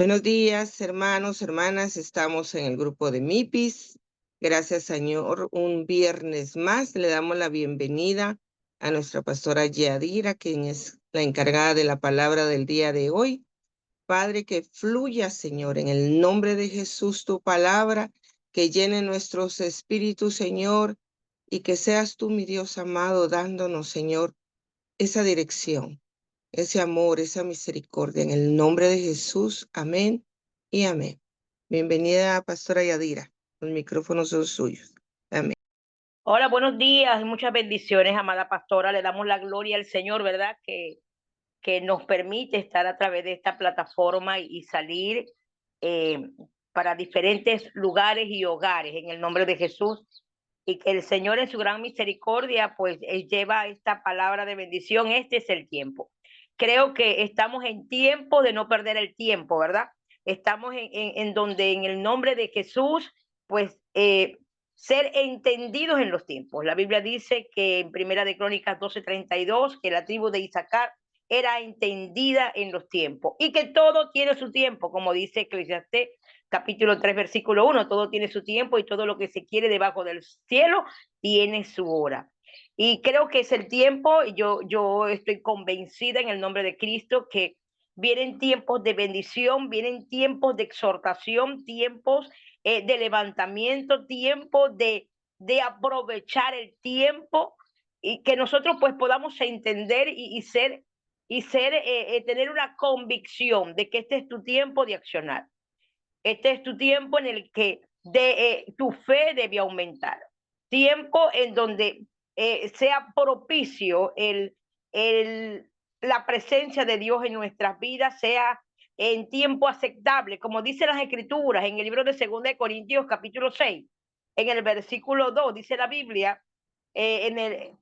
Buenos días, hermanos, hermanas. Estamos en el grupo de MIPIS. Gracias, Señor. Un viernes más le damos la bienvenida a nuestra pastora Yadira, quien es la encargada de la palabra del día de hoy. Padre, que fluya, Señor, en el nombre de Jesús tu palabra, que llene nuestros espíritus, Señor, y que seas tú, mi Dios amado, dándonos, Señor, esa dirección, ese amor, esa misericordia. En el nombre de Jesús, amén y amén. Bienvenida, Pastora Yadira. Los micrófonos son suyos. Amén. Hola, buenos días y muchas bendiciones, amada pastora. Le damos la gloria al Señor, ¿verdad? Que nos permite estar a través de esta plataforma y salir eh, para diferentes lugares y hogares en el nombre de Jesús. Y que el Señor en su gran misericordia, pues, lleva esta palabra de bendición. Este es el tiempo. Creo que estamos en tiempo de no perder el tiempo, ¿verdad? Estamos en donde en el nombre de Jesús, pues, ser entendidos en los tiempos. La Biblia dice que en Primera de Crónicas 12:32, que la tribu de Isaacar era entendida en los tiempos y que todo tiene su tiempo, como dice Eclesiastés capítulo 3, versículo 1, todo tiene su tiempo y todo lo que se quiere debajo del cielo tiene su hora. Y creo que es el tiempo, yo estoy convencida en el nombre de Cristo que vienen tiempos de bendición, vienen tiempos de exhortación, tiempos de levantamiento, tiempos de aprovechar el tiempo y que nosotros pues podamos entender tener una convicción de que este es tu tiempo de accionar. Este es tu tiempo en el que tu fe debe aumentar. Tiempo en donde sea propicio la presencia de Dios en nuestras vidas, sea en tiempo aceptable, como dice las Escrituras en el libro de 2 Corintios capítulo 6, en el versículo 2, dice la Biblia,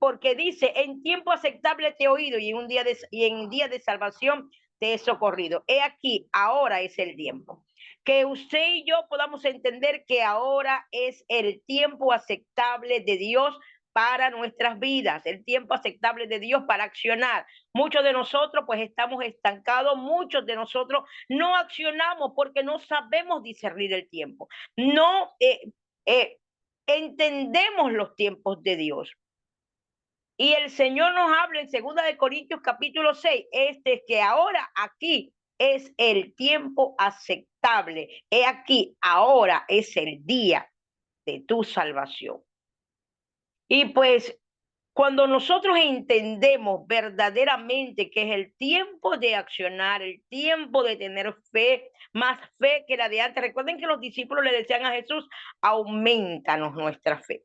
porque dice, en tiempo aceptable te he oído y en día de salvación te he socorrido. He aquí, ahora es el tiempo. Que usted y yo podamos entender que ahora es el tiempo aceptable de Dios para nuestras vidas, el tiempo aceptable de Dios para accionar. Muchos de nosotros pues estamos estancados, muchos de nosotros no accionamos porque no sabemos discernir el tiempo. No entendemos los tiempos de Dios. Y el Señor nos habla en 2 Corintios capítulo 6, que ahora aquí es el tiempo aceptable. He aquí, ahora es el día de tu salvación. Y pues cuando nosotros entendemos verdaderamente que es el tiempo de accionar, el tiempo de tener fe, más fe que la de antes. Recuerden que los discípulos le decían a Jesús, aumentanos nuestra fe.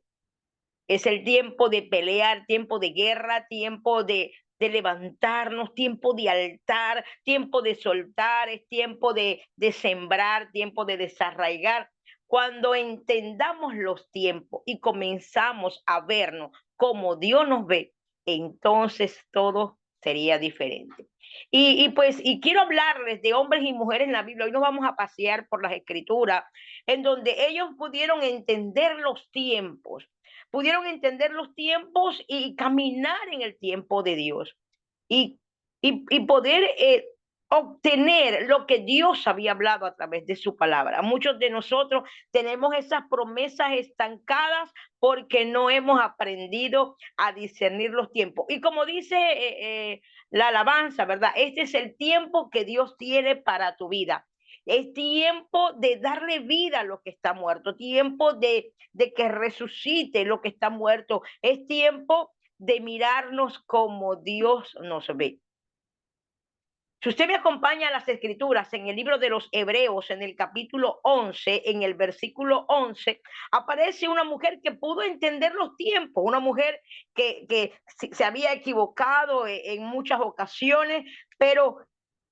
Es el tiempo de pelear, tiempo de guerra, tiempo de levantarnos, tiempo de altar, tiempo de soltar, es tiempo de sembrar, tiempo de desarraigar. Cuando entendamos los tiempos y comenzamos a vernos como Dios nos ve, entonces todo sería diferente. Y quiero hablarles de hombres y mujeres en la Biblia. Hoy nos vamos a pasear por las Escrituras, en donde ellos pudieron entender los tiempos, y caminar en el tiempo de Dios y, y poder obtener lo que Dios había hablado a través de su palabra. Muchos de nosotros tenemos esas promesas estancadas porque no hemos aprendido a discernir los tiempos. Y como dice la alabanza, ¿verdad? Este es el tiempo que Dios tiene para tu vida. Es tiempo de darle vida a lo que está muerto, tiempo de que resucite lo que está muerto, es tiempo de mirarnos como Dios nos ve. Si usted me acompaña a las Escrituras en el libro de los Hebreos, en el capítulo 11, en el versículo 11, aparece una mujer que pudo entender los tiempos, una mujer que se había equivocado en muchas ocasiones, pero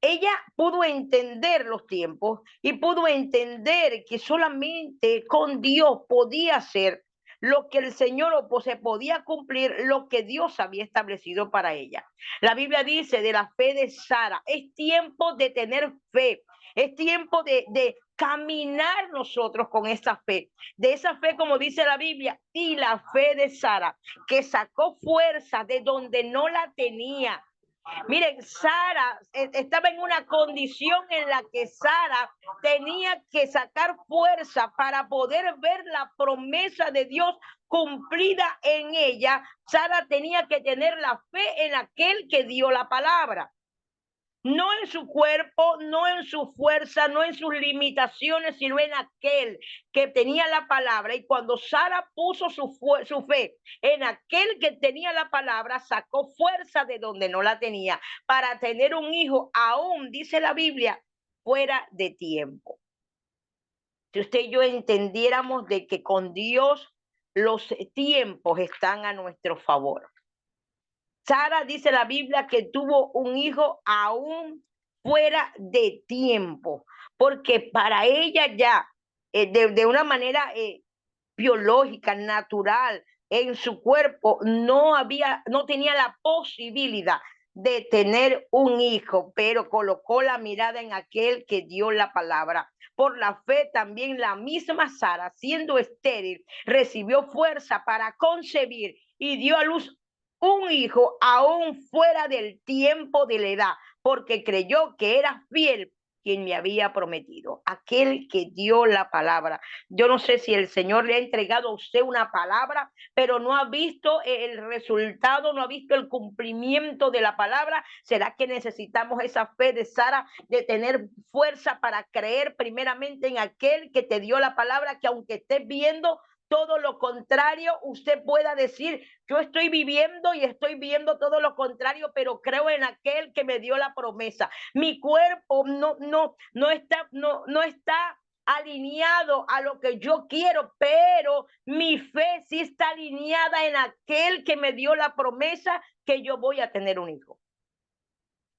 ella pudo entender los tiempos y pudo entender que solamente con Dios podía ser lo que el Señor se podía cumplir lo que Dios había establecido para ella. La Biblia dice de la fe de Sara, es tiempo de tener fe, es tiempo de caminar nosotros con esa fe, de esa fe como dice la Biblia, y la fe de Sara, que sacó fuerza de donde no la tenía, Miren, Sara estaba en una condición en la que Sara tenía que sacar fuerza para poder ver la promesa de Dios cumplida en ella. Sara tenía que tener la fe en aquel que dio la palabra. No en su cuerpo, no en su fuerza, no en sus limitaciones, sino en aquel que tenía la palabra. Y cuando Sara puso su fe en aquel que tenía la palabra, sacó fuerza de donde no la tenía para tener un hijo, aún, dice la Biblia, fuera de tiempo. Si usted y yo entendiéramos de que con Dios los tiempos están a nuestro favor. Sara, dice la Biblia, que tuvo un hijo aún fuera de tiempo, porque para ella ya, de una manera biológica, natural, en su cuerpo, no tenía la posibilidad de tener un hijo, pero colocó la mirada en aquel que dio la palabra. Por la fe también la misma Sara, siendo estéril, recibió fuerza para concebir y dio a luz un hijo aún fuera del tiempo de la edad, porque creyó que era fiel quien me había prometido, aquel que dio la palabra. Yo no sé si el Señor le ha entregado a usted una palabra, pero no ha visto el resultado, no ha visto el cumplimiento de la palabra. ¿Será que necesitamos esa fe de Sara, de tener fuerza para creer primeramente en aquel que te dio la palabra, que aunque estés viendo todo lo contrario, usted pueda decir, yo estoy viviendo y estoy viendo todo lo contrario, pero creo en aquel que me dio la promesa. Mi cuerpo no está alineado a lo que yo quiero, pero mi fe sí está alineada en aquel que me dio la promesa que yo voy a tener un hijo.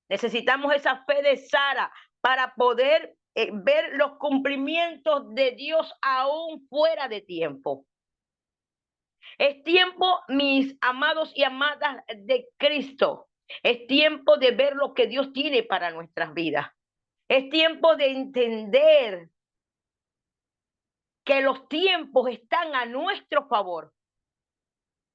Necesitamos esa fe de Sara para poder ver los cumplimientos de Dios aún fuera de tiempo. Es tiempo, mis amados y amadas de Cristo. Es tiempo de ver lo que Dios tiene para nuestras vidas. Es tiempo de entender que los tiempos están a nuestro favor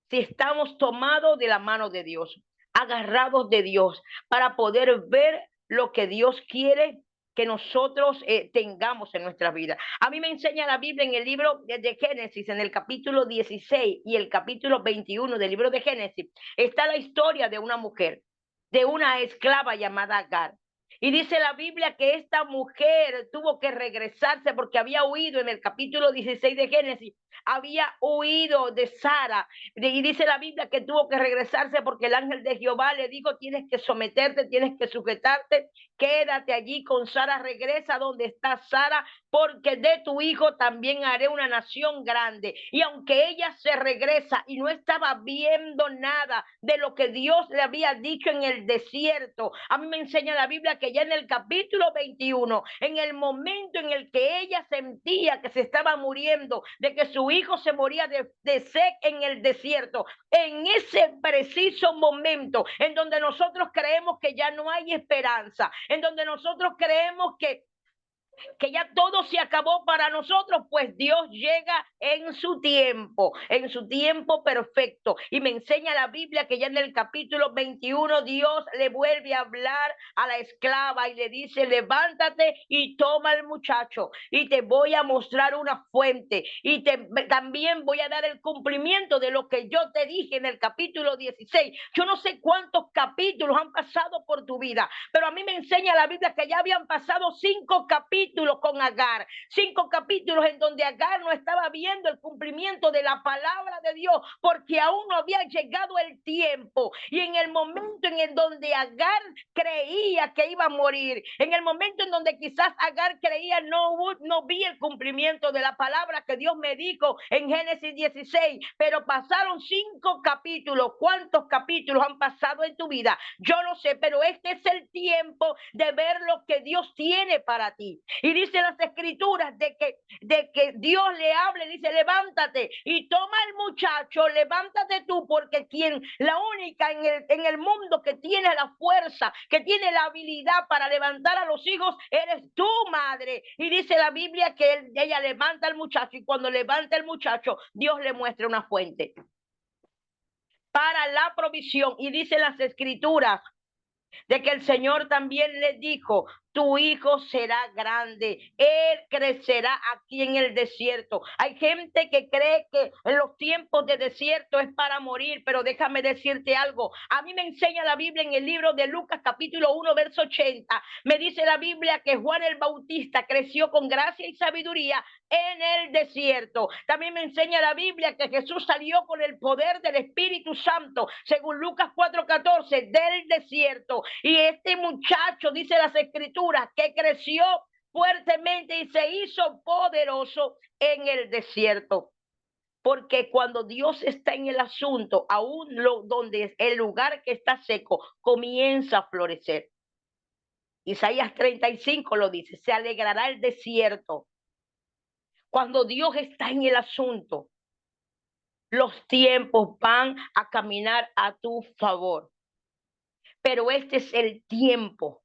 si estamos tomados de la mano de Dios, agarrados de Dios, para poder ver lo que Dios quiere que nosotros tengamos en nuestra vida. A mí me enseña la Biblia en el libro de Génesis, en el capítulo 16 y el capítulo 21 del libro de Génesis, está la historia de una mujer, de una esclava llamada Agar. Y dice la Biblia que esta mujer tuvo que regresarse porque había huido en el capítulo 16 de Génesis, había huido de Sara. Y dice la Biblia que tuvo que regresarse porque el ángel de Jehová le dijo, tienes que someterte, tienes que sujetarte, quédate allí con Sara, regresa donde está Sara, porque de tu hijo también haré una nación grande. Y aunque ella se regresa y no estaba viendo nada de lo que Dios le había dicho en el desierto, a mí me enseña la Biblia que ya en el capítulo 21, en el momento en el que ella sentía que se estaba muriendo, de que su hijo se moría de sed en el desierto, en ese preciso momento en donde nosotros creemos que ya no hay esperanza, en donde nosotros creemos que ya todo se acabó para nosotros, pues Dios llega en su tiempo perfecto. Y me enseña la Biblia que ya en el capítulo 21 Dios le vuelve a hablar a la esclava y le dice, levántate y toma al muchacho y te voy a mostrar una fuente y también voy a dar el cumplimiento de lo que yo te dije en el capítulo 16. Yo no sé cuántos capítulos han pasado por tu vida, pero a mí me enseña la Biblia que ya habían pasado 5 capítulos con Agar, 5 capítulos en donde Agar no estaba viendo el cumplimiento de la palabra de Dios, porque aún no había llegado el tiempo. Y en el momento en el donde Agar creía que iba a morir, en el momento en donde quizás Agar creía no vi el cumplimiento de la palabra que Dios me dijo en Génesis 16, pero pasaron 5 capítulos. ¿Cuántos capítulos han pasado en tu vida? Yo no sé, pero este es el tiempo de ver lo que Dios tiene para ti. Y dice las escrituras de que Dios le hable, dice, levántate y toma el muchacho, levántate tú, porque la única en el mundo que tiene la fuerza, que tiene la habilidad para levantar a los hijos, eres tú, madre. Y dice la Biblia que ella levanta al muchacho, y cuando levanta el muchacho, Dios le muestra una fuente para la provisión. Y dice las escrituras de que el Señor también le dijo, tu hijo será grande, él crecerá aquí en el desierto. Hay gente que cree que en los tiempos de desierto es para morir, pero déjame decirte algo. A mí me enseña la Biblia en el libro de Lucas capítulo 1, verso 80. Me dice la Biblia que Juan el Bautista creció con gracia y sabiduría en el desierto. También me enseña la Biblia que Jesús salió con el poder del Espíritu Santo, según Lucas 4:14, del desierto. Y este muchacho, dice las Escrituras, que creció fuertemente y se hizo poderoso en el desierto. Porque cuando Dios está en el asunto, aún donde el lugar que está seco comienza a florecer. Isaías 35 lo dice, se alegrará el desierto. Cuando Dios está en el asunto, los tiempos van a caminar a tu favor. Pero este es el tiempo.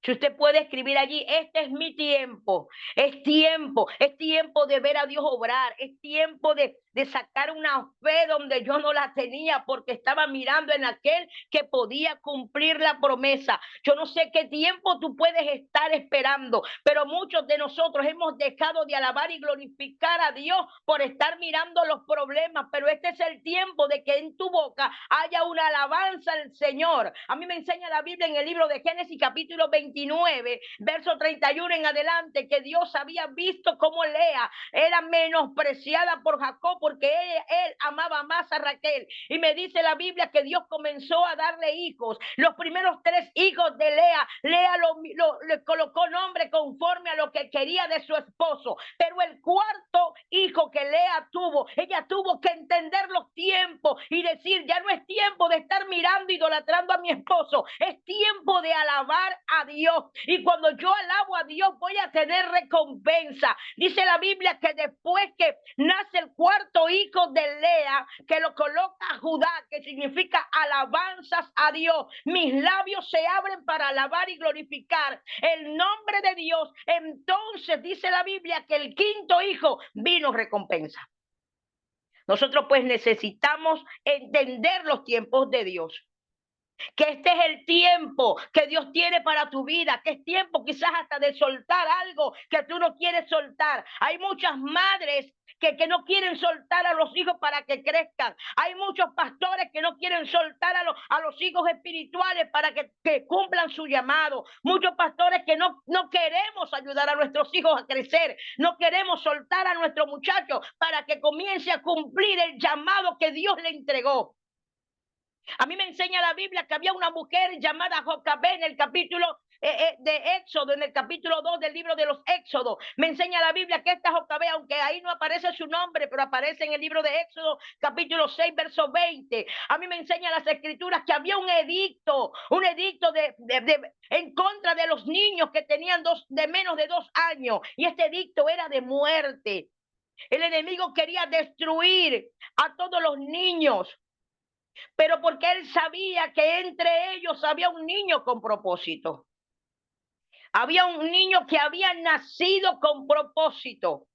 Si usted puede escribir allí, este es mi tiempo, es tiempo de ver a Dios obrar, es tiempo de sacar una fe donde yo no la tenía porque estaba mirando en aquel que podía cumplir la promesa. Yo no sé qué tiempo tú puedes estar esperando, pero muchos de nosotros hemos dejado de alabar y glorificar a Dios por estar mirando los problemas, pero este es el tiempo de que en tu boca haya una alabanza al Señor. A mí me enseña la Biblia en el libro de Génesis capítulo 29, verso 31 en adelante, que Dios había visto cómo Lea era menospreciada por Jacob porque él amaba más a Raquel. Y me dice la Biblia que Dios comenzó a darle hijos. Los primeros 3 hijos de Lea le colocó nombre conforme a lo que quería de su esposo. Pero el cuarto hijo que Lea tuvo, ella tuvo que entender los tiempos y decir, ya no es tiempo de estar mirando, idolatrando a mi esposo, es tiempo de alabar a Dios. Y cuando yo alabo a Dios voy a tener recompensa. Dice la Biblia que después que nace el cuarto hijo de Lea, que lo coloca a Judá, que significa alabanzas a Dios, mis labios se abren para alabar y glorificar el nombre de Dios. Entonces dice la Biblia que el quinto hijo vino recompensa. Nosotros pues necesitamos entender los tiempos de Dios. Que este es el tiempo que Dios tiene para tu vida, que es tiempo quizás hasta de soltar algo que tú no quieres soltar. Hay muchas madres que no quieren soltar a los hijos para que crezcan. Hay muchos pastores que no quieren soltar a los hijos espirituales para que cumplan su llamado. Muchos pastores que no queremos ayudar a nuestros hijos a crecer. No queremos soltar a nuestro muchacho para que comience a cumplir el llamado que Dios le entregó. A mí me enseña la Biblia que había una mujer llamada Jocabé en el capítulo de Éxodo, en el capítulo 2 del libro de los Éxodos. Me enseña la Biblia que esta Jocabé, aunque ahí no aparece su nombre, pero aparece en el libro de Éxodo, capítulo 6, verso 20. A mí me enseña las Escrituras que había un edicto en contra de los niños que tenían de menos de 2 años. Y este edicto era de muerte. El enemigo quería destruir a todos los niños, pero porque él sabía que entre ellos había un niño con propósito. Había un niño que había nacido con propósito.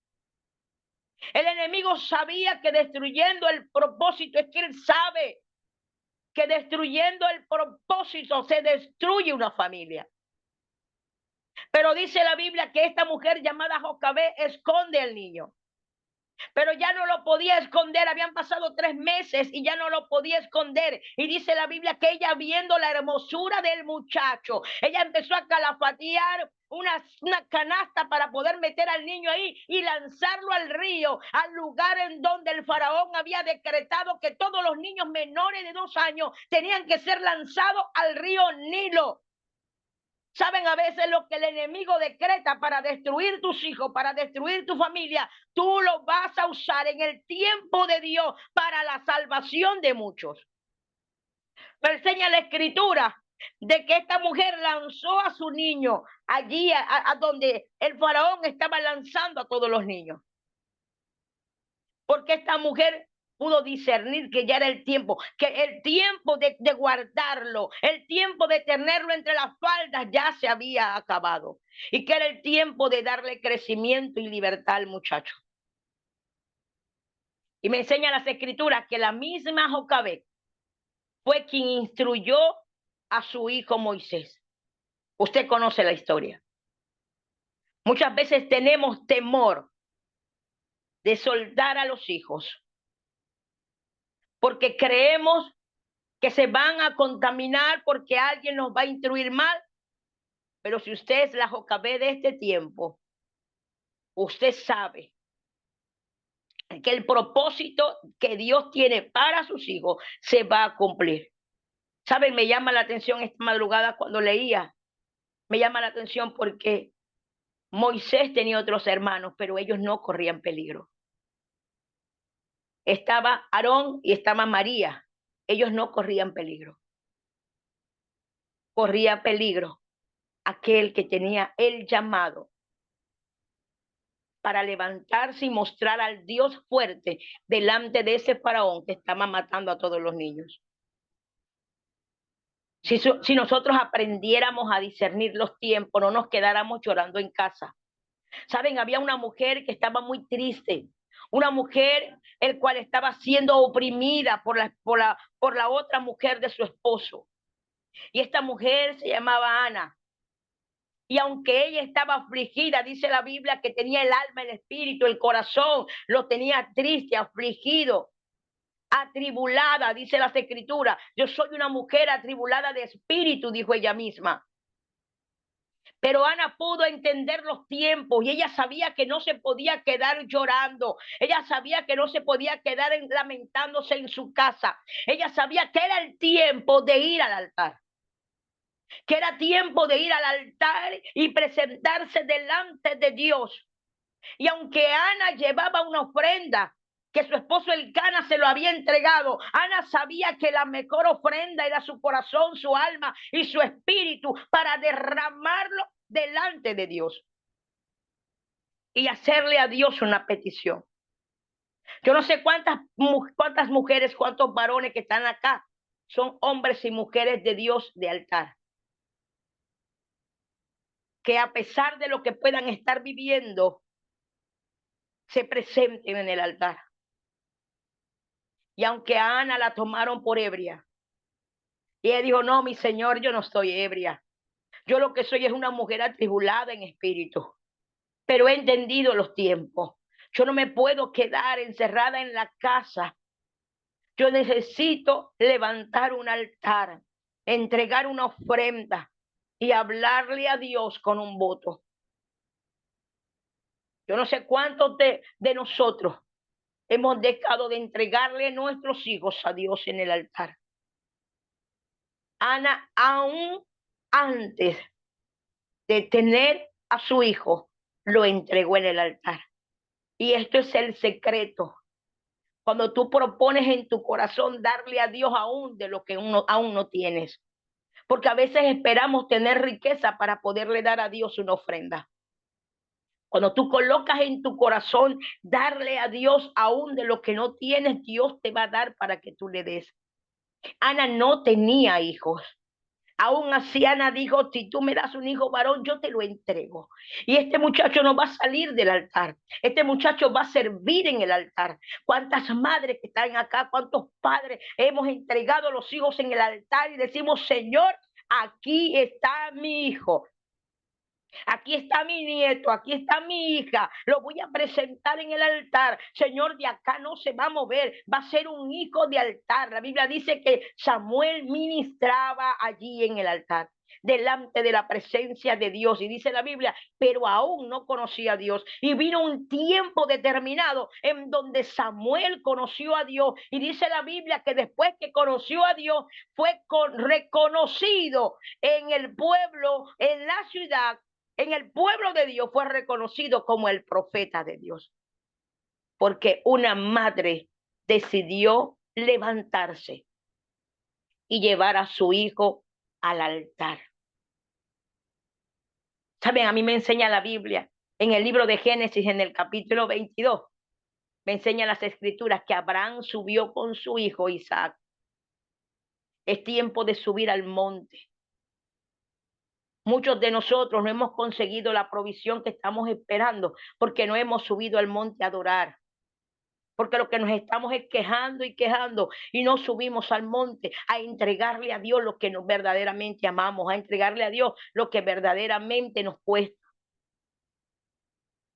El enemigo sabía que destruyendo el propósito, es que él sabe que destruyendo el propósito se destruye una familia. Pero dice la Biblia que esta mujer llamada Jocabé esconde al niño. Pero ya no lo podía esconder, habían pasado 3 meses y ya no lo podía esconder. Y dice la Biblia que ella, viendo la hermosura del muchacho, ella empezó a calafatear una canasta para poder meter al niño ahí y lanzarlo al río, al lugar en donde el faraón había decretado que todos los niños menores de 2 años tenían que ser lanzados al río Nilo. Saben, a veces lo que el enemigo decreta para destruir tus hijos, para destruir tu familia, tú lo vas a usar en el tiempo de Dios para la salvación de muchos. Me enseña la Escritura de que esta mujer lanzó a su niño allí a donde el faraón estaba lanzando a todos los niños. Porque esta mujer pudo discernir que ya era el tiempo, que el tiempo de guardarlo, el tiempo de tenerlo entre las faldas ya se había acabado. Y que era el tiempo de darle crecimiento y libertad al muchacho. Y me enseña las Escrituras que la misma Jocabé fue quien instruyó a su hijo Moisés. Usted conoce la historia. Muchas veces tenemos temor de soltar a los hijos porque creemos que se van a contaminar porque alguien nos va a instruir mal. Pero si usted es la Jocabé de este tiempo, usted sabe que el propósito que Dios tiene para sus hijos se va a cumplir. ¿Saben? Me llama la atención esta madrugada cuando leía. Me llama la atención porque Moisés tenía otros hermanos, pero ellos no corrían peligro. Estaba Aarón y estaba María. Ellos no corrían peligro. Corría peligro aquel que tenía el llamado para levantarse y mostrar al Dios fuerte delante de ese faraón que estaba matando a todos los niños. Si nosotros aprendiéramos a discernir los tiempos, no nos quedáramos llorando en casa. Saben, había una mujer que estaba muy triste, una mujer el cual estaba siendo oprimida por la otra mujer de su esposo. Y esta mujer se llamaba Ana. Y aunque ella estaba afligida, dice la Biblia que tenía el alma, el espíritu, el corazón, lo tenía triste, afligido, atribulada, dice las escrituras. Yo soy una mujer atribulada de espíritu, dijo ella misma. Pero Ana pudo entender los tiempos y ella sabía que no se podía quedar llorando. Ella sabía que no se podía quedar lamentándose en su casa. Ella sabía que era el tiempo de ir al altar. Que era tiempo de ir al altar y presentarse delante de Dios. Y aunque Ana llevaba una ofrenda que su esposo Elcana se lo había entregado, Ana sabía que la mejor ofrenda era su corazón, su alma y su espíritu para derramarlo delante de Dios y hacerle a Dios una petición. Yo no sé cuántas mujeres, cuántos varones que están acá son hombres y mujeres de Dios de altar, que a pesar de lo que puedan estar viviendo, se presenten en el altar. Y aunque a Ana la tomaron por ebria, y ella dijo, no, mi Señor, yo no estoy ebria. Yo lo que soy es una mujer atribulada en espíritu, pero he entendido los tiempos. Yo no me puedo quedar encerrada en la casa. Yo necesito levantar un altar, entregar una ofrenda y hablarle a Dios con un voto. Yo no sé cuántos de nosotros hemos dejado de entregarle nuestros hijos a Dios en el altar. Ana, aún antes de tener a su hijo, lo entregó en el altar. Y esto es el secreto. Cuando tú propones en tu corazón darle a Dios aún de lo que aún no tienes. Porque a veces esperamos tener riqueza para poderle dar a Dios una ofrenda. Cuando tú colocas en tu corazón darle a Dios aún de lo que no tienes, Dios te va a dar para que tú le des. Ana no tenía hijos. Aún así Ana dijo, si tú me das un hijo varón, yo te lo entrego. Y este muchacho no va a salir del altar. Este muchacho va a servir en el altar. ¿Cuántas madres que están acá, cuántos padres hemos entregado los hijos en el altar y decimos, Señor, aquí está mi hijo? Aquí está mi nieto, aquí está mi hija, lo voy a presentar en el altar. Señor, de acá no se va a mover, va a ser un hijo de altar. La Biblia dice que Samuel ministraba allí en el altar, delante de la presencia de Dios. Y dice la Biblia, pero aún no conocía a Dios. Y vino un tiempo determinado en donde Samuel conoció a Dios. Y dice la Biblia que después que conoció a Dios, fue reconocido en el pueblo, en la ciudad. En el pueblo de Dios fue reconocido como el profeta de Dios, porque una madre decidió levantarse y llevar a su hijo al altar. Saben, a mí me enseña la Biblia en el libro de Génesis, en el capítulo 22, me enseña las escrituras que Abraham subió con su hijo Isaac. Es tiempo de subir al monte. Muchos de nosotros no hemos conseguido la provisión que estamos esperando porque no hemos subido al monte a adorar, porque lo que nos estamos es quejando y quejando y no subimos al monte a entregarle a Dios lo que nos verdaderamente amamos, a entregarle a Dios lo que verdaderamente nos cuesta.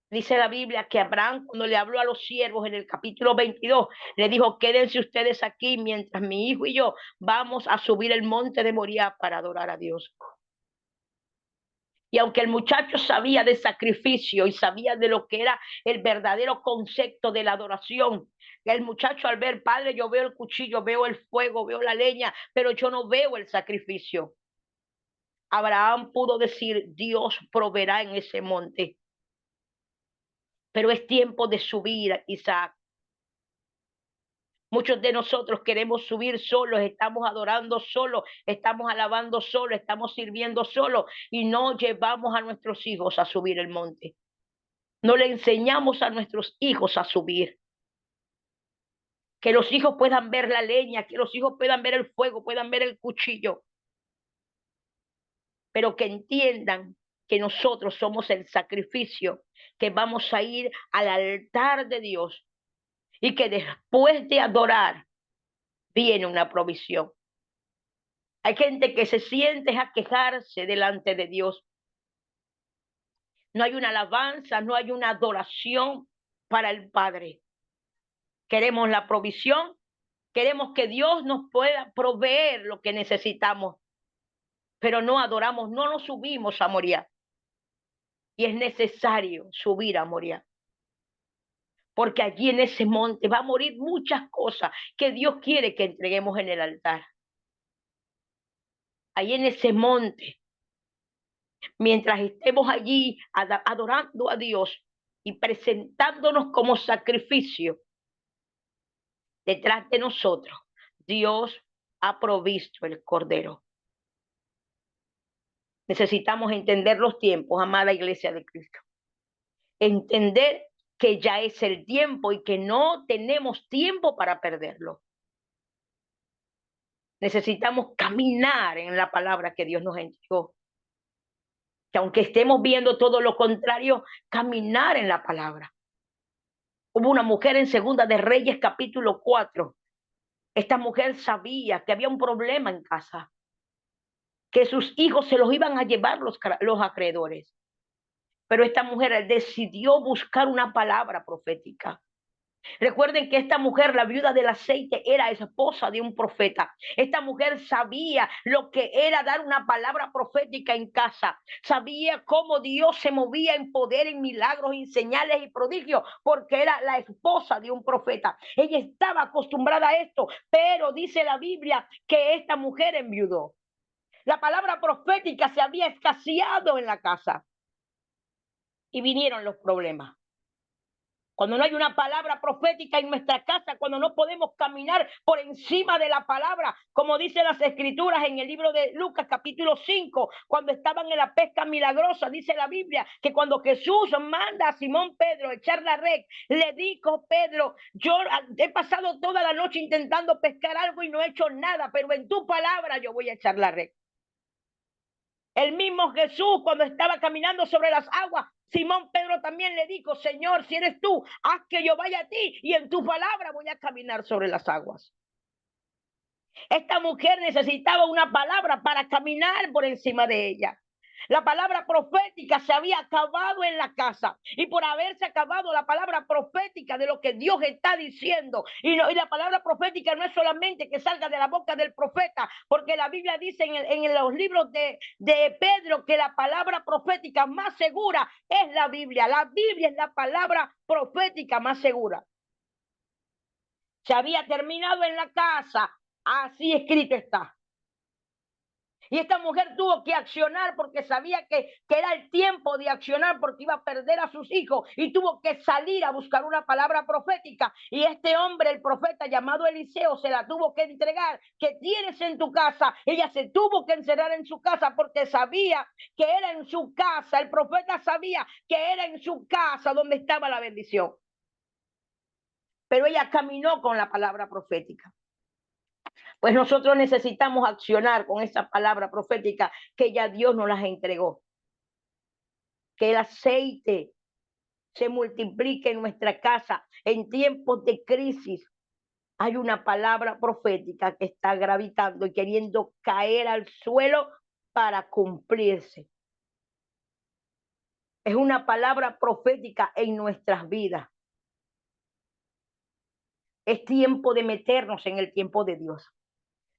Dice la Biblia que Abraham, cuando le habló a los siervos en el capítulo 22, le dijo, quédense ustedes aquí mientras mi hijo y yo vamos a subir el monte de Moriah para adorar a Dios. Y aunque el muchacho sabía de sacrificio y sabía de lo que era el verdadero concepto de la adoración, el muchacho al ver, padre, yo veo el cuchillo, veo el fuego, veo la leña, pero yo no veo el sacrificio. Abraham pudo decir, Dios proveerá en ese monte. Pero es tiempo de subir, Isaac. Muchos de nosotros queremos subir solos, estamos adorando solos, estamos alabando solos, estamos sirviendo solos y no llevamos a nuestros hijos a subir el monte. No le enseñamos a nuestros hijos a subir. Que los hijos puedan ver la leña, que los hijos puedan ver el fuego, puedan ver el cuchillo. Pero que entiendan que nosotros somos el sacrificio, que vamos a ir al altar de Dios y que después de adorar viene una provisión. Hay gente que se siente a quejarse delante de Dios. No hay una alabanza, no hay una adoración para el Padre. Queremos la provisión, queremos que Dios nos pueda proveer lo que necesitamos, pero no adoramos, no nos subimos a Moriah. Y es necesario subir a Moriah, porque allí en ese monte va a morir muchas cosas que Dios quiere que entreguemos en el altar. Allí en ese monte, mientras estemos allí adorando a Dios y presentándonos como sacrificio, detrás de nosotros, Dios ha provisto el Cordero. Necesitamos entender los tiempos, amada Iglesia de Cristo. Entender que ya es el tiempo y que no tenemos tiempo para perderlo. Necesitamos caminar en la palabra que Dios nos entregó. Que aunque estemos viendo todo lo contrario, caminar en la palabra. Hubo una mujer en Segunda de Reyes, capítulo 4. Esta mujer sabía que había un problema en casa, que sus hijos se los iban a llevar los acreedores. Pero esta mujer decidió buscar una palabra profética. Recuerden que esta mujer, la viuda del aceite, era esposa de un profeta. Esta mujer sabía lo que era dar una palabra profética en casa. Sabía cómo Dios se movía en poder, en milagros, en señales y prodigios, porque era la esposa de un profeta. Ella estaba acostumbrada a esto, pero dice la Biblia que esta mujer enviudó. La palabra profética se había escaseado en la casa y vinieron los problemas. Cuando no hay una palabra profética en nuestra casa, cuando no podemos caminar por encima de la palabra, como dice las escrituras en el libro de Lucas capítulo 5, cuando estaban en la pesca milagrosa, dice la Biblia que cuando Jesús manda a Simón Pedro echar la red, le dijo Pedro, yo he pasado toda la noche intentando pescar algo y no he hecho nada, pero en tu palabra yo voy a echar la red. El mismo Jesús, cuando estaba caminando sobre las aguas, Simón Pedro también le dijo, Señor, si eres tú, haz que yo vaya a ti y en tu palabra voy a caminar sobre las aguas. Esta mujer necesitaba una palabra para caminar por encima de ella. La palabra profética se había acabado en la casa y por haberse acabado la palabra profética de lo que Dios está diciendo y la palabra profética no es solamente que salga de la boca del profeta, porque la Biblia dice en los libros de Pedro que la palabra profética más segura es la Biblia. La Biblia es la palabra profética más segura. Se había terminado en la casa, así escrito está. Y esta mujer tuvo que accionar porque sabía que era el tiempo de accionar porque iba a perder a sus hijos y tuvo que salir a buscar una palabra profética. Y este hombre, el profeta llamado Eliseo, se la tuvo que entregar. ¿Qué tienes en tu casa? Ella se tuvo que encerrar en su casa porque sabía que era en su casa. El profeta sabía que era en su casa donde estaba la bendición. Pero ella caminó con la palabra profética. Pues nosotros necesitamos accionar con esa palabra profética que ya Dios nos las entregó. Que el aceite se multiplique en nuestra casa en tiempos de crisis. Hay una palabra profética que está gravitando y queriendo caer al suelo para cumplirse. Es una palabra profética en nuestras vidas. Es tiempo de meternos en el tiempo de Dios.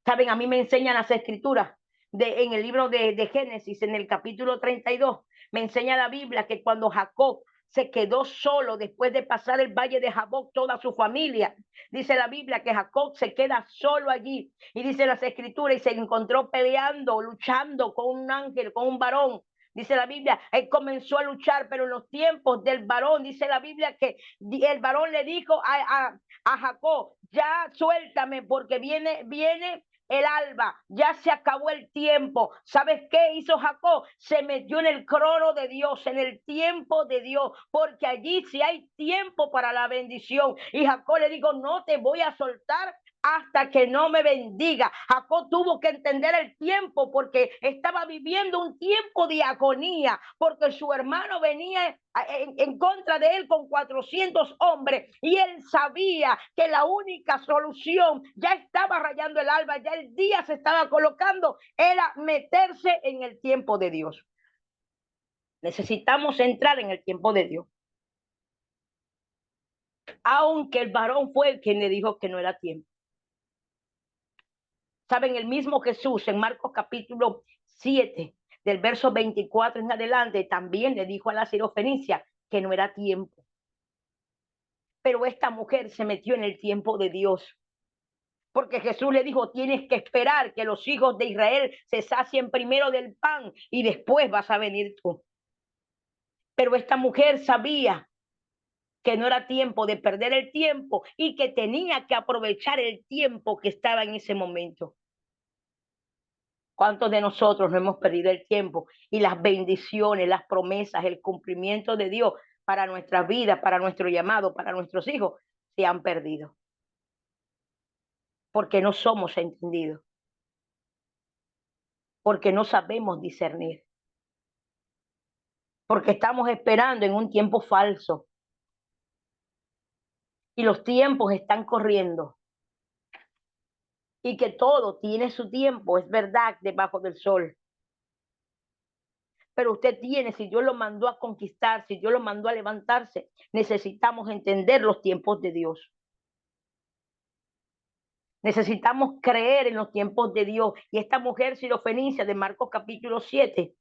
Saben, a mí me enseñan las escrituras en el libro de Génesis, en el capítulo 32, me enseña la Biblia que cuando Jacob se quedó solo después de pasar el valle de Jaboc, toda su familia, dice la Biblia que Jacob se queda solo allí, y dice las escrituras, y se encontró peleando, luchando con un ángel, con un varón. Dice la Biblia, él comenzó a luchar, pero en los tiempos del varón, dice la Biblia que el varón le dijo a Jacob, ya suéltame porque viene el alba, ya se acabó el tiempo. ¿Sabes qué hizo Jacob? Se metió en el crono de Dios, en el tiempo de Dios, porque allí sí hay tiempo para la bendición. Y Jacob le dijo, no te voy a soltar hasta que no me bendiga. Jacob tuvo que entender el tiempo porque estaba viviendo un tiempo de agonía, porque su hermano venía en contra de él con 400 hombres y él sabía que la única solución, ya estaba rayando el alba, ya el día se estaba colocando, era meterse en el tiempo de Dios. Necesitamos entrar en el tiempo de Dios. Aunque el varón fue el quien le dijo que no era tiempo. Saben, el mismo Jesús en Marcos capítulo 7, del verso 24 en adelante, también le dijo a la sirofenicia que no era tiempo. Pero esta mujer se metió en el tiempo de Dios. Porque Jesús le dijo, tienes que esperar que los hijos de Israel se sacien primero del pan y después vas a venir tú. Pero esta mujer sabía que no era tiempo de perder el tiempo y que tenía que aprovechar el tiempo que estaba en ese momento. ¿Cuántos de nosotros no hemos perdido el tiempo y las bendiciones, las promesas, el cumplimiento de Dios para nuestras vidas, para nuestro llamado, para nuestros hijos, se han perdido? Porque no somos entendidos, porque no sabemos discernir, porque estamos esperando en un tiempo falso y los tiempos están corriendo y que todo tiene su tiempo, es verdad, debajo del sol. Pero usted tiene, si Dios lo mandó a conquistar, si Dios lo mandó a levantarse, necesitamos entender los tiempos de Dios. Necesitamos creer en los tiempos de Dios. Y esta mujer sirofenicia de Marcos capítulo 7,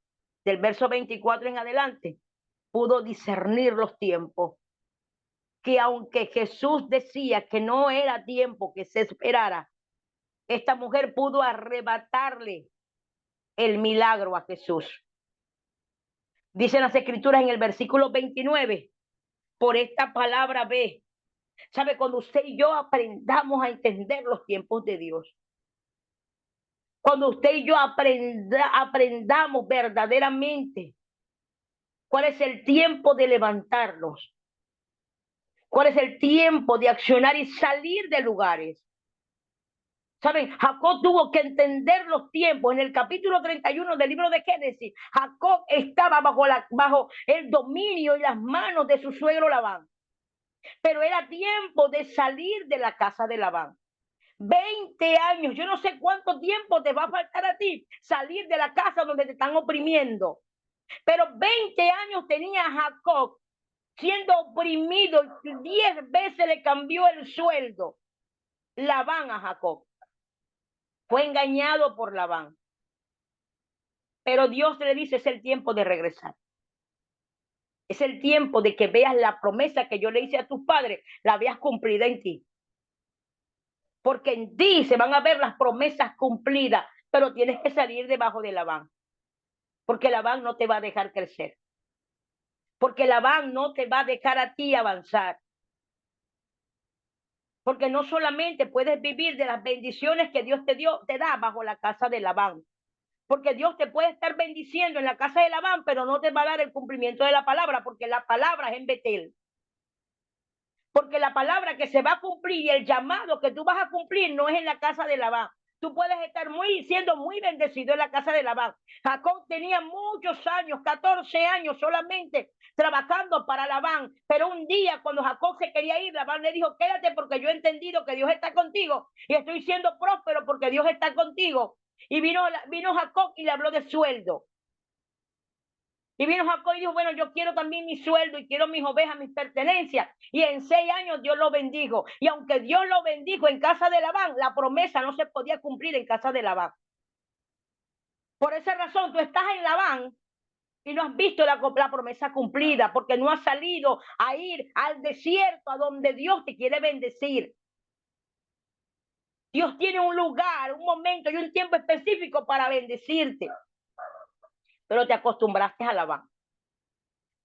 del verso 24 en adelante, pudo discernir los tiempos. Que aunque Jesús decía que no era tiempo que se esperara, esta mujer pudo arrebatarle el milagro a Jesús. Dicen las escrituras en el versículo 29, por esta palabra ve. ¿Sabe? Cuando usted y yo aprendamos a entender los tiempos de Dios, cuando usted y yo aprendamos verdaderamente cuál es el tiempo de levantarnos, cuál es el tiempo de accionar y salir de lugares. ¿Saben? Jacob tuvo que entender los tiempos. En el capítulo 31 del libro de Génesis, Jacob estaba bajo el dominio y las manos de su suegro Labán. Pero era tiempo de salir de la casa de Labán. 20 años, yo no sé cuánto tiempo te va a faltar a ti salir de la casa donde te están oprimiendo. Pero 20 años tenía Jacob siendo oprimido, 10 veces le cambió el sueldo Labán a Jacob. Fue engañado por Labán. Pero Dios le dice, es el tiempo de regresar. Es el tiempo de que veas la promesa que yo le hice a tus padres, la veas cumplida en ti. Porque en ti se van a ver las promesas cumplidas, pero tienes que salir debajo de Labán. Porque Labán no te va a dejar crecer. Porque Labán no te va a dejar a ti avanzar. Porque no solamente puedes vivir de las bendiciones que Dios te da bajo la casa de Labán. Porque Dios te puede estar bendiciendo en la casa de Labán, pero no te va a dar el cumplimiento de la palabra, porque la palabra es en Betel. Porque la palabra que se va a cumplir y el llamado que tú vas a cumplir no es en la casa de Labán. Tú puedes estar siendo muy bendecido en la casa de Labán. Jacob tenía muchos años, 14 años solamente, trabajando para Labán. Pero un día cuando Jacob se quería ir, Labán le dijo, quédate porque yo he entendido que Dios está contigo y estoy siendo próspero porque Dios está contigo. Y vino Jacob y le habló de sueldo. Y vino Jacob y dijo, bueno, yo quiero también mi sueldo y quiero mis ovejas, mis pertenencias. Y en 6 años Dios lo bendijo. Y aunque Dios lo bendijo en casa de Labán, la promesa no se podía cumplir en casa de Labán. Por esa razón, tú estás en Labán y no has visto la promesa cumplida porque no has salido a ir al desierto a donde Dios te quiere bendecir. Dios tiene un lugar, un momento y un tiempo específico para bendecirte. Pero te acostumbraste a Labán.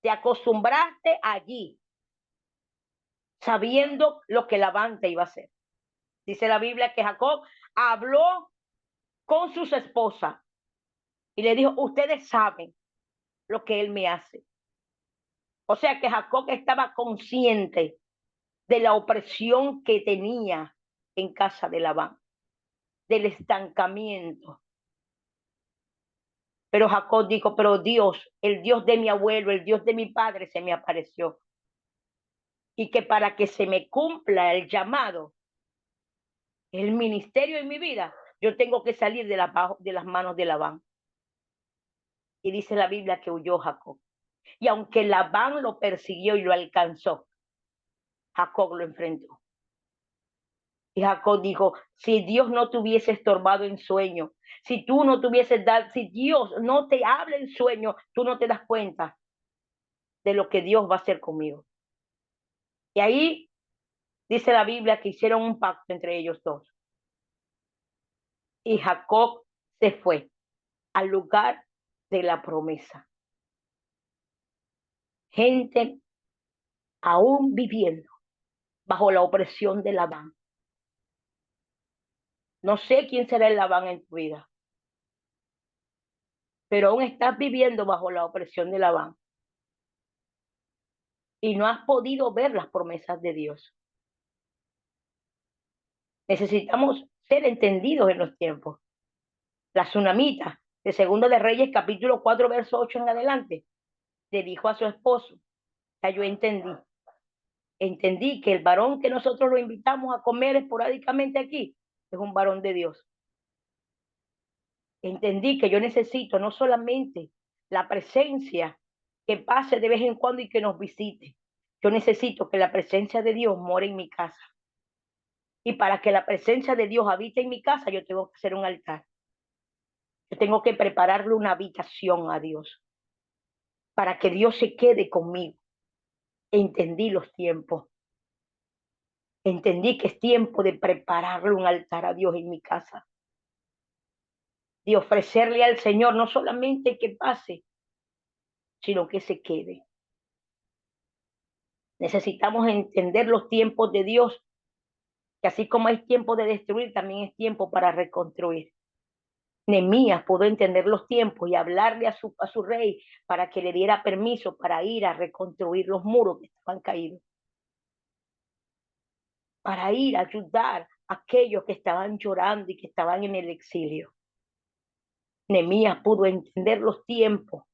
Te acostumbraste allí, sabiendo lo que Labán te iba a hacer. Dice la Biblia que Jacob habló con sus esposas y le dijo, ustedes saben lo que él me hace. O sea que Jacob estaba consciente de la opresión que tenía en casa de Labán, del estancamiento. Pero Jacob dijo, pero Dios, el Dios de mi abuelo, el Dios de mi padre se me apareció. Y que para que se me cumpla el llamado, el ministerio en mi vida, yo tengo que salir de las manos de Labán. Y dice la Biblia que huyó Jacob. Y aunque Labán lo persiguió y lo alcanzó, Jacob lo enfrentó. Y Jacob dijo, si Dios no te hubiese estorbado en sueño, si tú no te hubieses dado, si Dios no te habla en sueño, tú no te das cuenta de lo que Dios va a hacer conmigo. Y ahí dice la Biblia que hicieron un pacto entre ellos dos. Y Jacob se fue al lugar de la promesa. Gente aún viviendo bajo la opresión de Labán. No sé quién será el Labán en tu vida, pero aún estás viviendo bajo la opresión de Labán y no has podido ver las promesas de Dios. Necesitamos ser entendidos en los tiempos. La tsunamita de Segunda de Reyes, capítulo 4, verso 8 en adelante, le dijo a su esposo, ya yo entendí que el varón que nosotros lo invitamos a comer esporádicamente aquí es un varón de Dios. Entendí que yo necesito no solamente la presencia que pase de vez en cuando y que nos visite. Yo necesito que la presencia de Dios more en mi casa. Y para que la presencia de Dios habite en mi casa, yo tengo que hacer un altar. Yo tengo que prepararle una habitación a Dios para que Dios se quede conmigo. Entendí los tiempos. Entendí que es tiempo de prepararle un altar a Dios en mi casa. De ofrecerle al Señor no solamente que pase, sino que se quede. Necesitamos entender los tiempos de Dios, que así como es tiempo de destruir, también es tiempo para reconstruir. Nehemías pudo entender los tiempos y hablarle a su rey para que le diera permiso para ir a reconstruir los muros que estaban caídos. Para ir a ayudar a aquellos que estaban llorando y que estaban en el exilio. Nehemías pudo entender los tiempos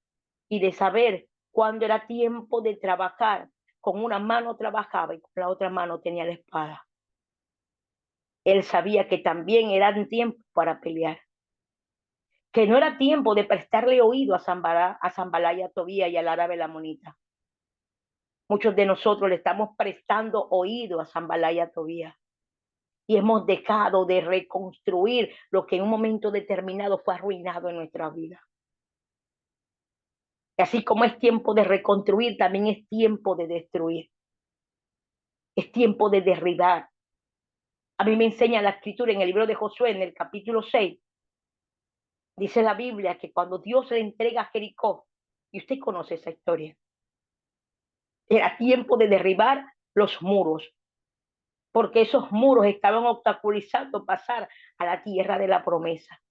y de saber cuándo era tiempo de trabajar. Con una mano trabajaba y con la otra mano tenía la espada. Él sabía que también era tiempo para pelear. Que no era tiempo de prestarle oído a Sanbalá y a Tobía y al árabe Amonita. Muchos de nosotros le estamos prestando oído a Sanbalá y a Tobía. Y hemos dejado de reconstruir lo que en un momento determinado fue arruinado en nuestra vida. Y así como es tiempo de reconstruir, también es tiempo de destruir. Es tiempo de derribar. A mí me enseña la escritura en el libro de Josué, en el capítulo 6. Dice la Biblia que cuando Dios le entrega a Jericó, y usted conoce esa historia, era tiempo de derribar los muros, porque esos muros estaban obstaculizando pasar a la tierra de la promesa.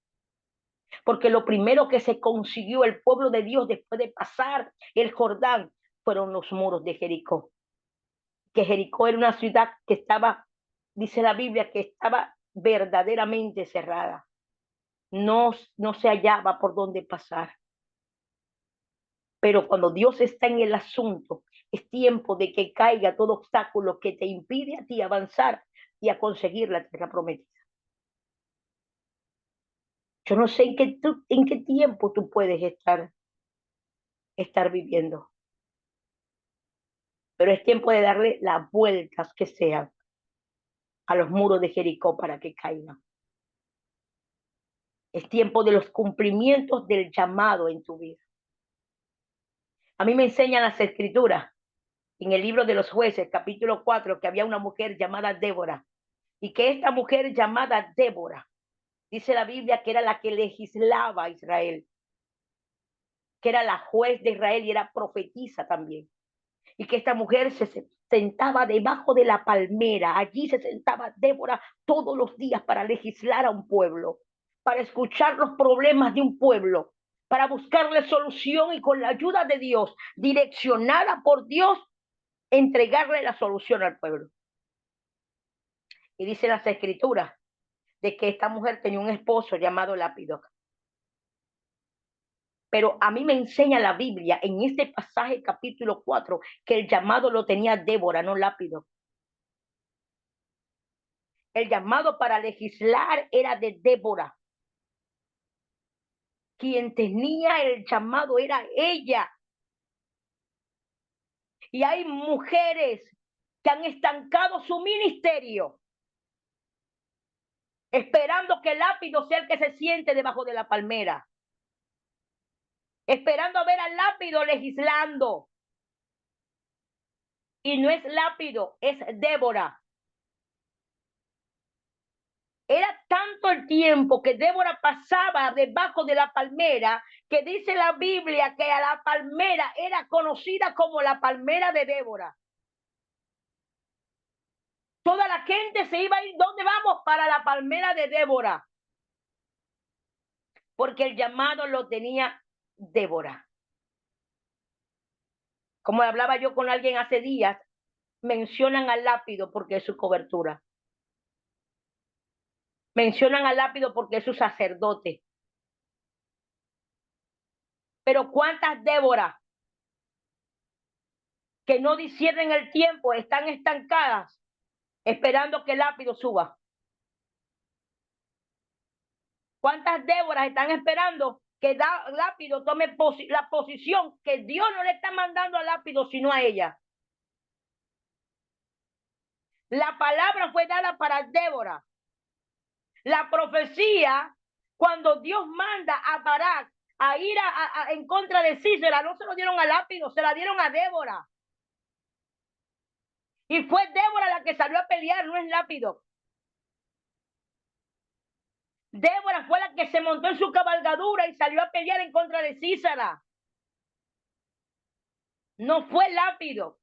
Porque lo primero que se consiguió el pueblo de Dios después de pasar el Jordán fueron los muros de Jericó. Que Jericó era una ciudad que estaba, dice la Biblia, que estaba verdaderamente cerrada. No se hallaba por dónde pasar. Pero cuando Dios está en el asunto, es tiempo de que caiga todo obstáculo que te impide a ti avanzar y a conseguir la tierra prometida. Yo no sé en qué tiempo tú puedes estar viviendo, pero es tiempo de darle las vueltas que sean a los muros de Jericó para que caigan. Es tiempo de los cumplimientos del llamado en tu vida. A mí me enseñan las escrituras en el libro de los jueces, capítulo 4, que había una mujer llamada Débora, y que esta mujer llamada Débora, dice la Biblia que era la que legislaba a Israel, que era la juez de Israel y era profetisa también. Y que esta mujer se sentaba debajo de la palmera. Allí se sentaba Débora todos los días para legislar a un pueblo, para escuchar los problemas de un pueblo, para buscarle solución y con la ayuda de Dios, direccionada por Dios, entregarle la solución al pueblo. Y dice las escrituras de que esta mujer tenía un esposo llamado Lápido. Pero a mí me enseña la Biblia en este pasaje capítulo 4 que el llamado lo tenía Débora, no Lápido. El llamado para legislar era de Débora. Quien tenía el llamado era ella. Y hay mujeres que han estancado su ministerio esperando que Lápido sea el que se siente debajo de la palmera, esperando a ver al Lápido legislando. Y no es Lápido, es Débora. Era tanto el tiempo que Débora pasaba debajo de la palmera que dice la Biblia que a la palmera era conocida como la palmera de Débora. Toda la gente se iba a ir, ¿dónde vamos? Para la palmera de Débora. Porque el llamado lo tenía Débora. Como hablaba yo con alguien hace días, mencionan al Lápido porque es su cobertura. Mencionan al Lápido porque es su sacerdote. Pero ¿cuántas Débora que no disciernen el tiempo están estancadas esperando que el Lápido suba? ¿Cuántas Déboras están esperando que Lápido tome la posición que Dios no le está mandando a Lápido, sino a ella? La palabra fue dada para Débora. La profecía, cuando Dios manda a Barak a ir en contra de Sísera, no se lo dieron a Lápido, se la dieron a Débora. Y fue Débora la que salió a pelear, no es Lápido. Débora fue la que se montó en su cabalgadura y salió a pelear en contra de Sísera. No fue Lápido.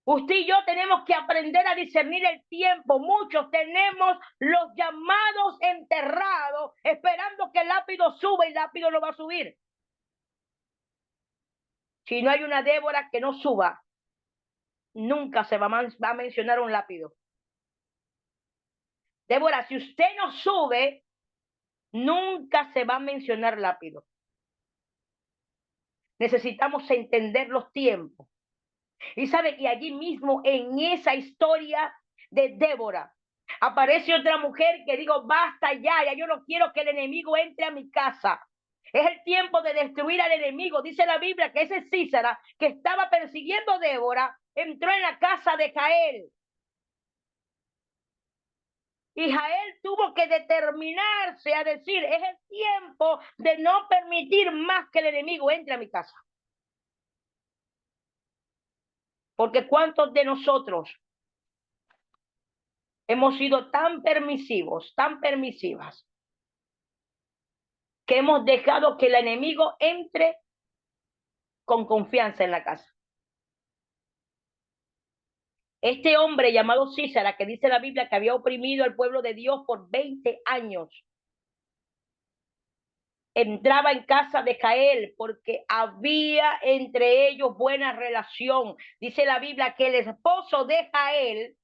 Usted y yo tenemos que aprender a discernir el tiempo. Muchos tenemos los llamados enterrados, esperando que el Lápido suba y el Lápido no va a subir. Si no hay una Débora que no suba, nunca se va a mencionar un Lápido. Débora, si usted no sube, nunca se va a mencionar Lápido. Necesitamos entender los tiempos. Y sabe que allí mismo, en esa historia de Débora, aparece otra mujer que digo, basta ya yo no quiero que el enemigo entre a mi casa. Es el tiempo de destruir al enemigo. Dice la Biblia que ese Sísara que estaba persiguiendo a Débora entró en la casa de Jael. Y Jael tuvo que determinarse a decir, es el tiempo de no permitir más que el enemigo entre a mi casa. Porque ¿cuántos de nosotros hemos sido tan permisivos, tan permisivas, que hemos dejado que el enemigo entre con confianza en la casa? Este hombre llamado Sísara, que dice la Biblia que había oprimido al pueblo de Dios por 20 años, entraba en casa de Jael porque había entre ellos buena relación. Dice la Biblia que el esposo de Jael,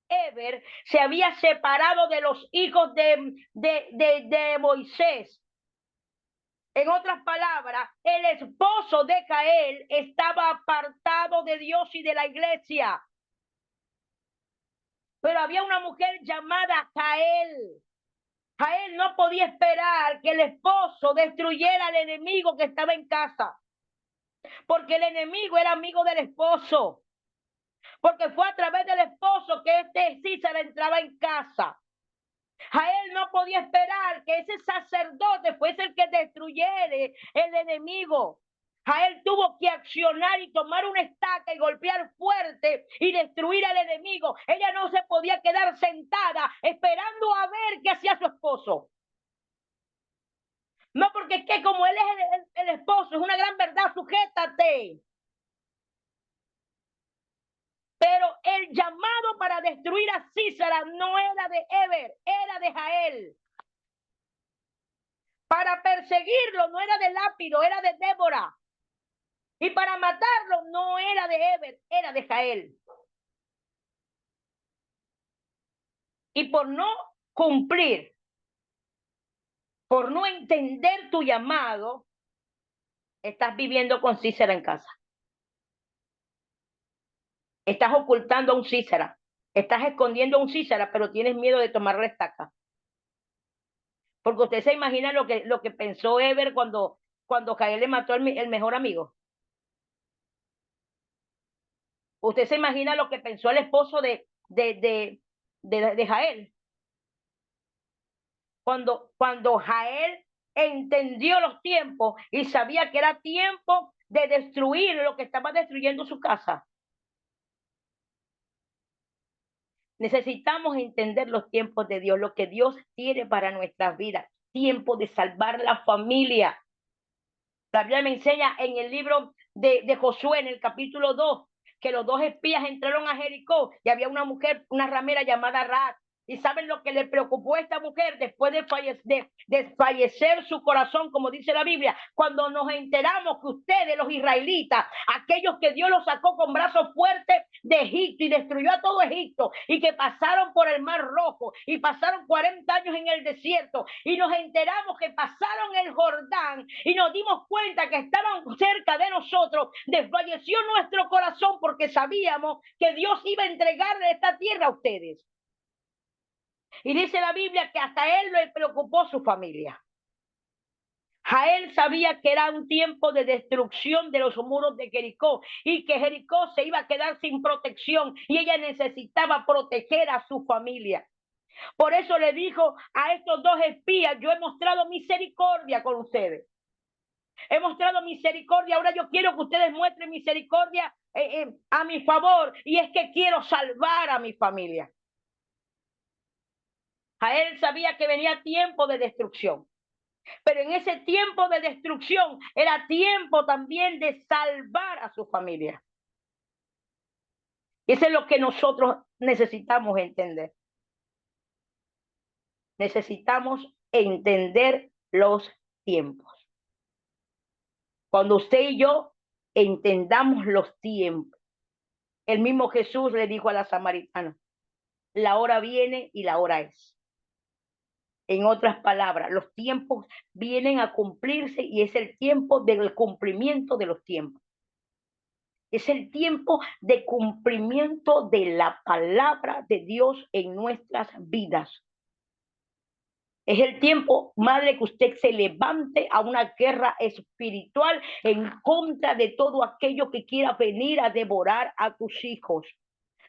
Eber, se había separado de los hijos de Moisés. En otras palabras, el esposo de Jael estaba apartado de Dios y de la iglesia. Pero había una mujer llamada Jael. Jael no podía esperar que el esposo destruyera al enemigo que estaba en casa. Porque el enemigo era amigo del esposo. Porque fue a través del esposo que Císara entraba en casa. Jael no podía esperar que ese sacerdote fuese el que destruyera el enemigo. Jael tuvo que accionar y tomar una estaca y golpear fuerte y destruir al enemigo. Ella no se podía quedar sentada esperando a ver qué hacía su esposo. No, porque es que como él es el esposo, es una gran verdad, sujétate. Pero el llamado para destruir a Císara no era de Eber, era de Jael. Para perseguirlo no era de Lápido, era de Débora. Y para matarlo no era de Eber, era de Jael. Y por no cumplir, por no entender tu llamado, estás viviendo con Císara en casa. Estás ocultando a un Císara. Estás escondiendo a un Císara, pero tienes miedo de tomar la estaca. Porque usted se imagina lo que pensó Eber cuando Jael le mató el mejor amigo. Usted se imagina lo que pensó el esposo de Jael. Cuando Jael entendió los tiempos y sabía que era tiempo de destruir lo que estaba destruyendo su casa. Necesitamos entender los tiempos de Dios, lo que Dios tiene para nuestras vidas. Tiempo de salvar la familia. La Biblia me enseña en el libro de Josué, en el capítulo 2, que los dos espías entraron a Jericó y había una mujer, una ramera llamada Raab. ¿Y saben lo que le preocupó a esta mujer después de fallecer su corazón, como dice la Biblia? Cuando nos enteramos que ustedes, los israelitas, aquellos que Dios los sacó con brazos fuertes de Egipto y destruyó a todo Egipto, y que pasaron por el Mar Rojo y pasaron 40 años en el desierto, y nos enteramos que pasaron el Jordán y nos dimos cuenta que estaban cerca de nosotros, desfalleció nuestro corazón porque sabíamos que Dios iba a entregarle esta tierra a ustedes. Y dice la Biblia que hasta él le preocupó su familia. Jael sabía que era un tiempo de destrucción de los muros de Jericó y que Jericó se iba a quedar sin protección y ella necesitaba proteger a su familia. Por eso le dijo a estos dos espías: yo he mostrado misericordia con ustedes. He mostrado misericordia, ahora yo quiero que ustedes muestren misericordia a mi favor, y es que quiero salvar a mi familia. Jael sabía que venía tiempo de destrucción, pero en ese tiempo de destrucción era tiempo también de salvar a su familia. Eso es lo que nosotros necesitamos entender. Necesitamos entender los tiempos. Cuando usted y yo entendamos los tiempos, el mismo Jesús le dijo a la samaritana: la hora viene y la hora es. En otras palabras, los tiempos vienen a cumplirse y es el tiempo del cumplimiento de los tiempos. Es el tiempo de cumplimiento de la palabra de Dios en nuestras vidas. Es el tiempo, madre, que usted se levante a una guerra espiritual en contra de todo aquello que quiera venir a devorar a tus hijos.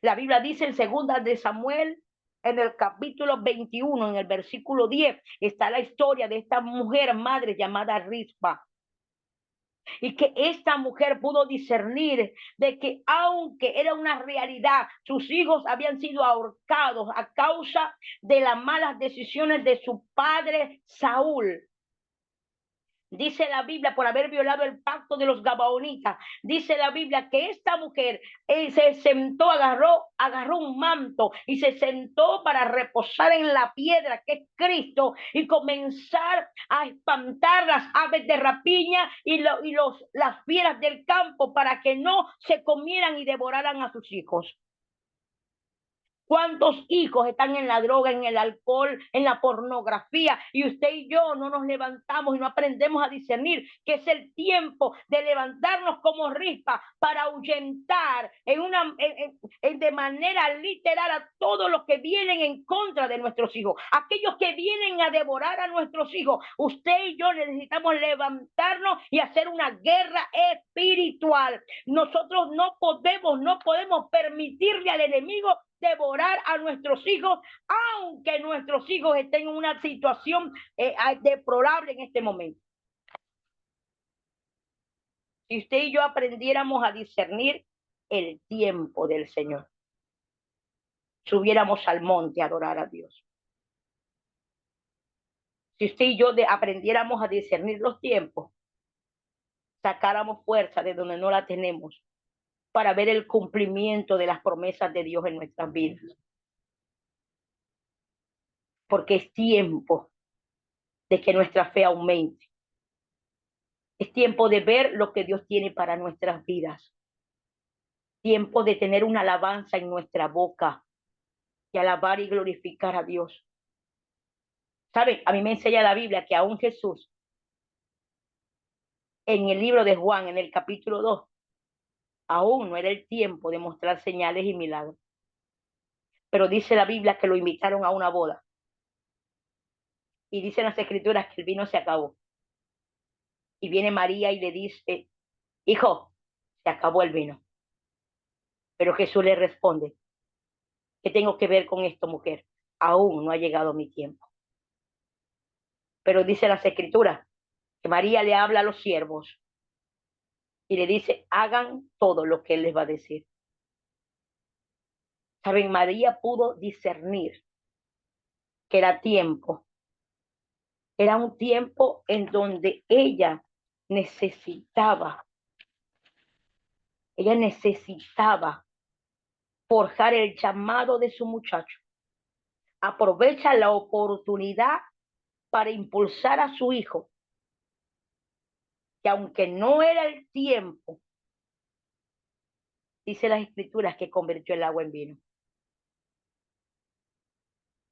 La Biblia dice en 2 de Samuel, en el capítulo 21, en el versículo 10, está la historia de esta mujer madre llamada Rispa. Y que esta mujer pudo discernir de que aunque era una realidad, sus hijos habían sido ahorcados a causa de las malas decisiones de su padre Saúl. Dice la Biblia, por haber violado el pacto de los gabaonitas, dice la Biblia que esta mujer se sentó, agarró un manto y se sentó para reposar en la piedra que es Cristo y comenzar a espantar las aves de rapiña y las fieras del campo para que no se comieran y devoraran a sus hijos. ¿Cuántos hijos están en la droga, en el alcohol, en la pornografía? Y usted y yo no nos levantamos y no aprendemos a discernir que es el tiempo de levantarnos como rispa para ahuyentar de manera literal a todos los que vienen en contra de nuestros hijos, aquellos que vienen a devorar a nuestros hijos. Usted y yo necesitamos levantarnos y hacer una guerra espiritual. Nosotros no podemos permitirle al enemigo devorar a nuestros hijos, aunque nuestros hijos estén en una situación deplorable en este momento. Si usted y yo aprendiéramos a discernir el tiempo del Señor, subiéramos al monte a adorar a Dios. Si usted y yo aprendiéramos a discernir los tiempos, sacáramos fuerza de donde no la tenemos para ver el cumplimiento de las promesas de Dios en nuestras vidas. Porque es tiempo de que nuestra fe aumente. Es tiempo de ver lo que Dios tiene para nuestras vidas. Tiempo de tener una alabanza en nuestra boca y alabar y glorificar a Dios. ¿Saben? A mí me enseña la Biblia que aún Jesús, en el libro de Juan, en el capítulo 2, aún no era el tiempo de mostrar señales y milagros. Pero dice la Biblia que lo invitaron a una boda. Y dicen las escrituras que el vino se acabó. Y viene María y le dice, hijo, se acabó el vino. Pero Jesús le responde, ¿qué tengo que ver con esto, mujer? Aún no ha llegado mi tiempo. Pero dice las escrituras que María le habla a los siervos y le dice, hagan todo lo que él les va a decir. ¿Saben? María pudo discernir que era tiempo. Era un tiempo en donde ella necesitaba forjar el llamado de su muchacho. Aprovecha la oportunidad para impulsar a su hijo, que aunque no era el tiempo, dice las escrituras que convirtió el agua en vino.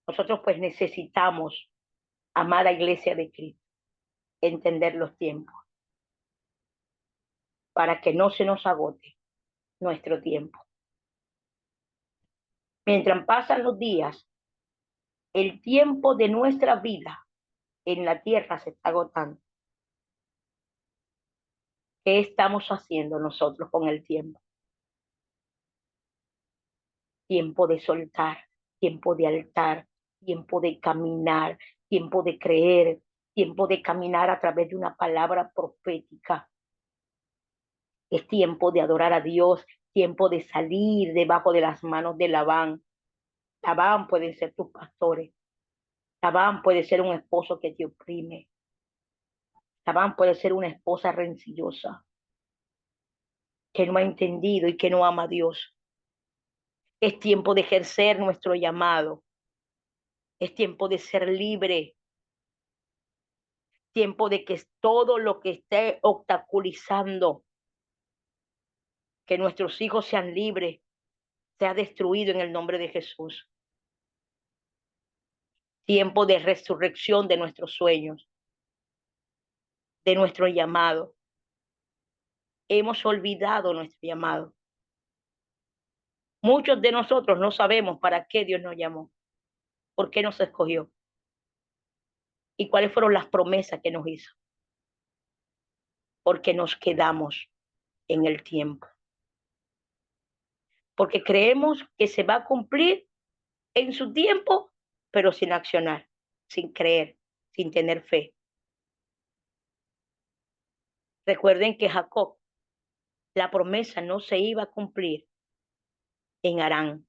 Nosotros pues necesitamos, amada iglesia de Cristo, entender los tiempos para que no se nos agote nuestro tiempo. Mientras pasan los días, el tiempo de nuestra vida en la tierra se está agotando. ¿Qué estamos haciendo nosotros con el tiempo? Tiempo de soltar, tiempo de altar, tiempo de caminar, tiempo de creer, tiempo de caminar a través de una palabra profética. Es tiempo de adorar a Dios, tiempo de salir debajo de las manos de Labán. Labán puede ser tus pastores. Labán puede ser un esposo que te oprime. Labán puede ser una esposa rencillosa que no ha entendido y que no ama a Dios. Es tiempo de ejercer nuestro llamado. Es tiempo de ser libre. Tiempo de que todo lo que esté obstaculizando que nuestros hijos sean libres sea destruido en el nombre de Jesús. Tiempo de resurrección de nuestros sueños, de nuestro llamado. Hemos olvidado nuestro llamado. Muchos de nosotros no sabemos para qué Dios nos llamó, por qué nos escogió y cuáles fueron las promesas que nos hizo. Porque nos quedamos en el tiempo. Porque creemos que se va a cumplir en su tiempo, pero sin accionar, sin creer, sin tener fe. Recuerden que Jacob, la promesa no se iba a cumplir en Harán,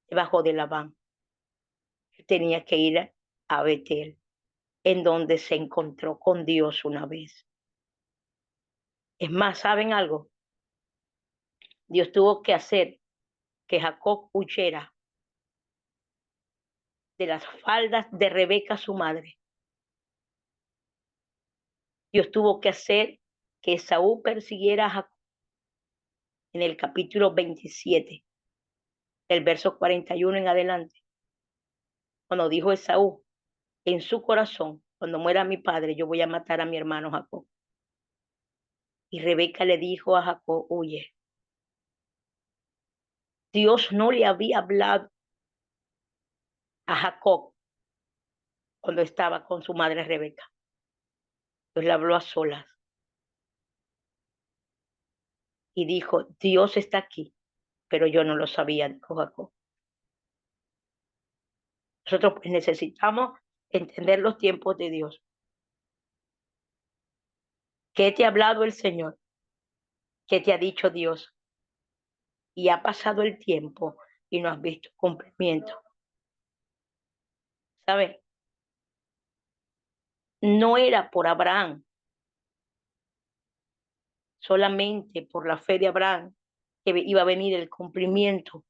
debajo de Labán. Tenía que ir a Betel, en donde se encontró con Dios una vez. Es más, ¿saben algo? Dios tuvo que hacer que Jacob huyera de las faldas de Rebeca, su madre. Dios tuvo que hacer que Esaú persiguiera a Jacob. En el capítulo 27 el verso 41 en adelante, cuando dijo Esaú en su corazón, cuando muera mi padre, yo voy a matar a mi hermano Jacob. Y Rebeca le dijo a Jacob, huye. Dios no le había hablado a Jacob cuando estaba con su madre Rebeca. Dios le habló a solas y dijo, Dios está aquí, pero yo no lo sabía, dijo Jacob. Nosotros pues necesitamos entender los tiempos de Dios. ¿Qué te ha hablado el Señor? ¿Qué te ha dicho Dios? Y ha pasado el tiempo y no has visto cumplimiento. ¿Sabes? No era por Abraham, solamente por la fe de Abraham, que iba a venir el cumplimiento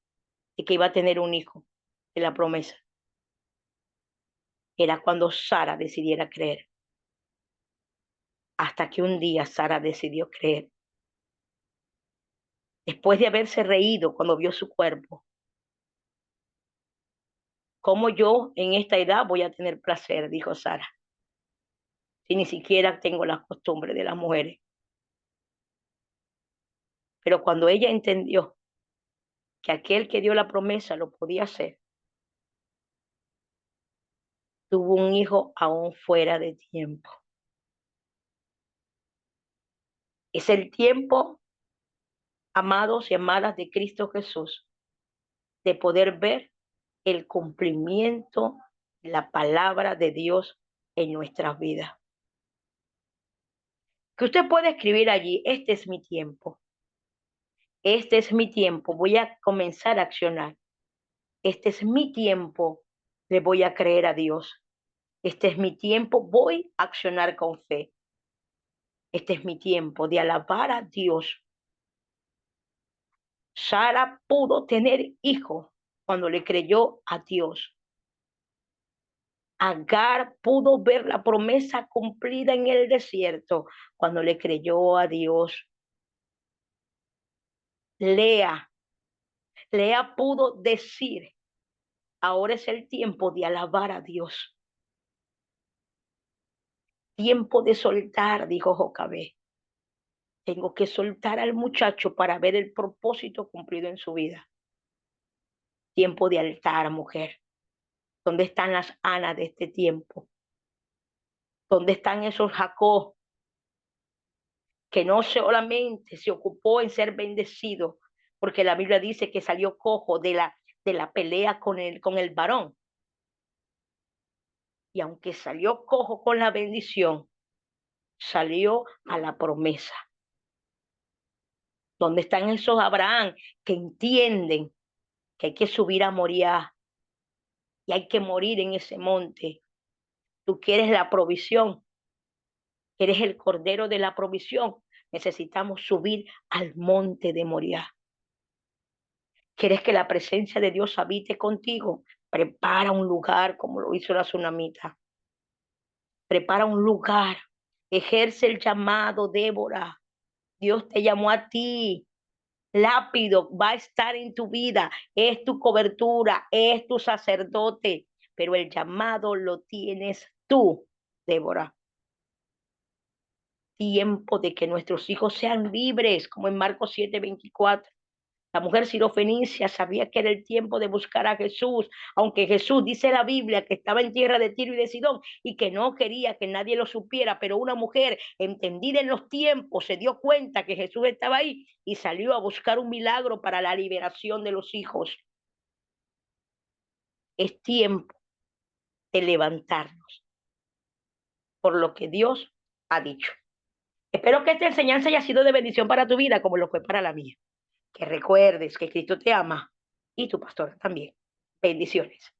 de que iba a tener un hijo, de la promesa. Era cuando Sara decidiera creer. Hasta que un día Sara decidió creer. Después de haberse reído cuando vio su cuerpo. ¿Cómo yo en esta edad voy a tener placer? Dijo Sara. Si ni siquiera tengo las costumbres de las mujeres. Pero cuando ella entendió que aquel que dio la promesa lo podía hacer, tuvo un hijo aún fuera de tiempo. Es el tiempo, amados y amadas de Cristo Jesús, de poder ver el cumplimiento de la palabra de Dios en nuestras vidas. Que usted puede escribir allí, este es mi tiempo. Este es mi tiempo, voy a comenzar a accionar. Este es mi tiempo, le voy a creer a Dios. Este es mi tiempo, voy a accionar con fe. Este es mi tiempo de alabar a Dios. Sara pudo tener hijos cuando le creyó a Dios. Agar pudo ver la promesa cumplida en el desierto cuando le creyó a Dios. Lea pudo decir, ahora es el tiempo de alabar a Dios. Tiempo de soltar, dijo Jocabé. Tengo que soltar al muchacho para ver el propósito cumplido en su vida. Tiempo de altar, mujer. ¿Dónde están las Anas de este tiempo? ¿Dónde están esos Jacob que no solamente se ocupó en ser bendecido, porque la Biblia dice que salió cojo de la pelea con el varón? Y aunque salió cojo con la bendición, salió a la promesa. ¿Dónde están esos Abraham que entienden que hay que subir a Moriah y hay que morir en ese monte? Tú quieres la provisión, eres el cordero de la provisión. Necesitamos subir al monte de Moriah. ¿Quieres que la presencia de Dios habite contigo? Prepara un lugar como lo hizo la tsunamita. Prepara un lugar. Ejerce el llamado, Débora. Dios te llamó a ti. Lápido va a estar en tu vida. Es tu cobertura, es tu sacerdote. Pero el llamado lo tienes tú, Débora. Tiempo de que nuestros hijos sean libres, como en Marcos 7:24. La mujer sirofenicia sabía que era el tiempo de buscar a Jesús, aunque Jesús dice la Biblia que estaba en tierra de Tiro y de Sidón y que no quería que nadie lo supiera, pero una mujer entendida en los tiempos se dio cuenta que Jesús estaba ahí y salió a buscar un milagro para la liberación de los hijos. Es tiempo de levantarnos por lo que Dios ha dicho. Espero que esta enseñanza haya sido de bendición para tu vida como lo fue para la mía. Que recuerdes que Cristo te ama y tu pastor también. Bendiciones.